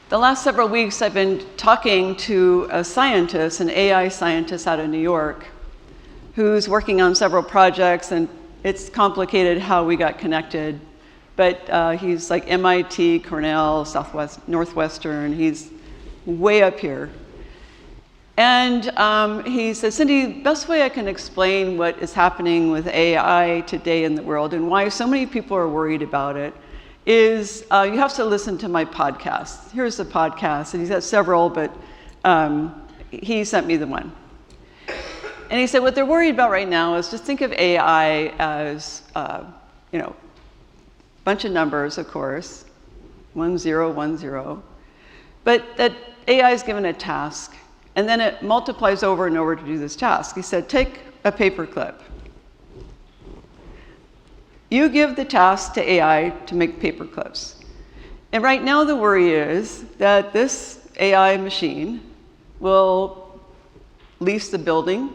The last several weeks, I've been talking to a scientist, an AI scientist out of New York, who's working on several projects, and it's complicated how we got connected. But he's like MIT, Cornell, Northwestern. He's way up here. And he said, Cindy, the best way I can explain what is happening with AI today in the world and why so many people are worried about it is you have to listen to my podcast. Here's the podcast, and he's got several, but he sent me the one. And he said, what they're worried about right now is just think of AI as, bunch of numbers, of course, 1010, but that AI is given a task, and then it multiplies over and over to do this task. He said, take a paper clip. You give the task to AI to make paper clips. And right now the worry is that this AI machine will lease the building,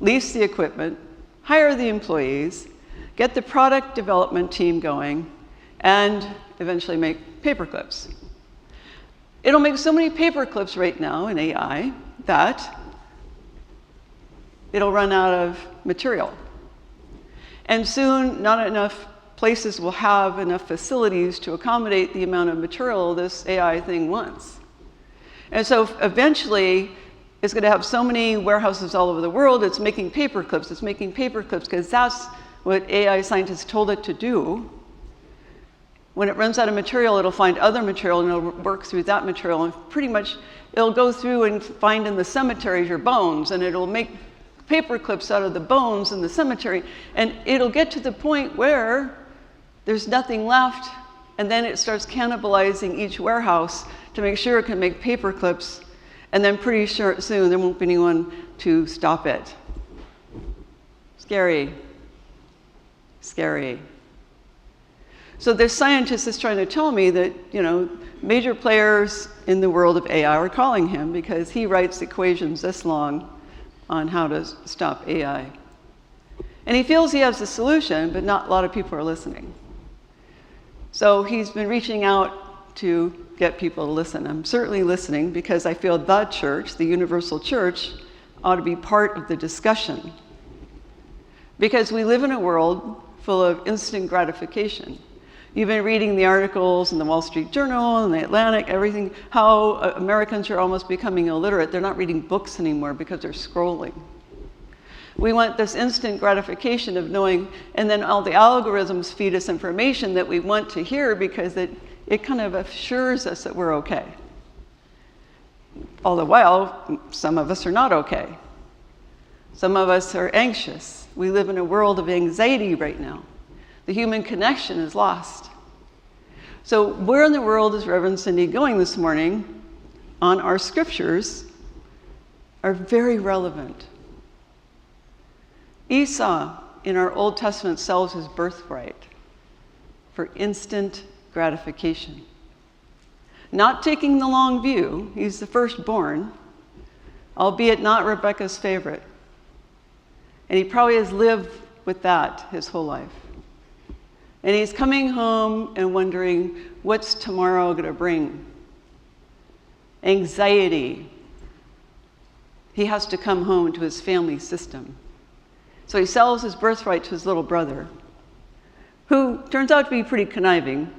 lease the equipment, hire the employees, get the product development team going, and eventually make paper clips. It'll make so many paper clips right now in AI that it'll run out of material. And soon, not enough places will have enough facilities to accommodate the amount of material this AI thing wants. And so eventually, it's going to have so many warehouses all over the world, it's making paper clips. It's making paper clips because that's what AI scientists told it to do. When it runs out of material, it'll find other material and it'll work through that material. And pretty much, it'll go through and find in the cemeteries your bones, and it'll make paper clips out of the bones in the cemetery, and it'll get to the point where there's nothing left, and then it starts cannibalizing each warehouse to make sure it can make paper clips, and then pretty soon there won't be anyone to stop it. Scary. Scary. So this scientist is trying to tell me that, major players in the world of AI are calling him because he writes equations this long on how to stop AI. And he feels he has the solution, but not a lot of people are listening. So he's been reaching out to get people to listen. I'm certainly listening because I feel the church, the universal church, ought to be part of the discussion. Because we live in a world full of instant gratification. You've been reading the articles in the Wall Street Journal and the Atlantic, everything, how Americans are almost becoming illiterate. They're not reading books anymore because they're scrolling. We want this instant gratification of knowing, and then all the algorithms feed us information that we want to hear because it kind of assures us that we're okay. All the while, some of us are not okay. Some of us are anxious. We live in a world of anxiety right now. The human connection is lost. So where in the world is Reverend Cindy going this morning on our scriptures are very relevant. Esau in our Old Testament sells his birthright for instant gratification. Not taking the long view, he's the firstborn, albeit not Rebekah's favorite. And he probably has lived with that his whole life. And he's coming home and wondering, what's tomorrow going to bring? Anxiety. He has to come home to his family system. So he sells his birthright to his little brother, who turns out to be pretty conniving.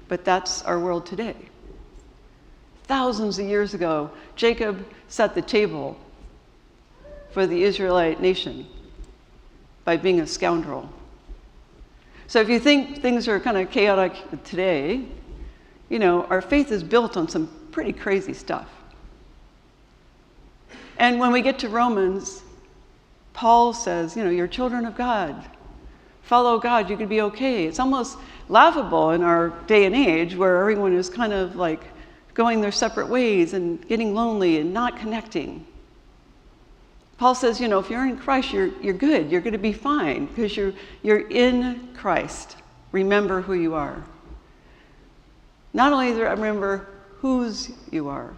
But that's our world today. Thousands of years ago, Jacob set the table for the Israelite nation by being a scoundrel. So if you think things are kind of chaotic today, our faith is built on some pretty crazy stuff. And when we get to Romans, Paul says, you're children of God. Follow God, you can be okay. It's almost laughable in our day and age where everyone is kind of like going their separate ways and getting lonely and not connecting. Paul says, if you're in Christ, you're good. You're going to be fine because you're in Christ. Remember who you are. Not only do I remember whose you are,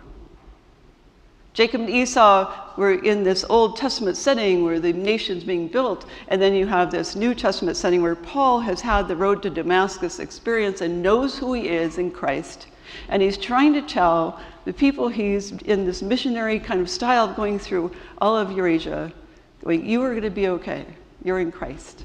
Jacob and Esau were in this Old Testament setting where the nation's being built, and then you have this New Testament setting where Paul has had the road to Damascus experience and knows who he is in Christ. And he's trying to tell the people he's in this missionary kind of style of going through all of Eurasia, going, you are going to be okay. You're in Christ.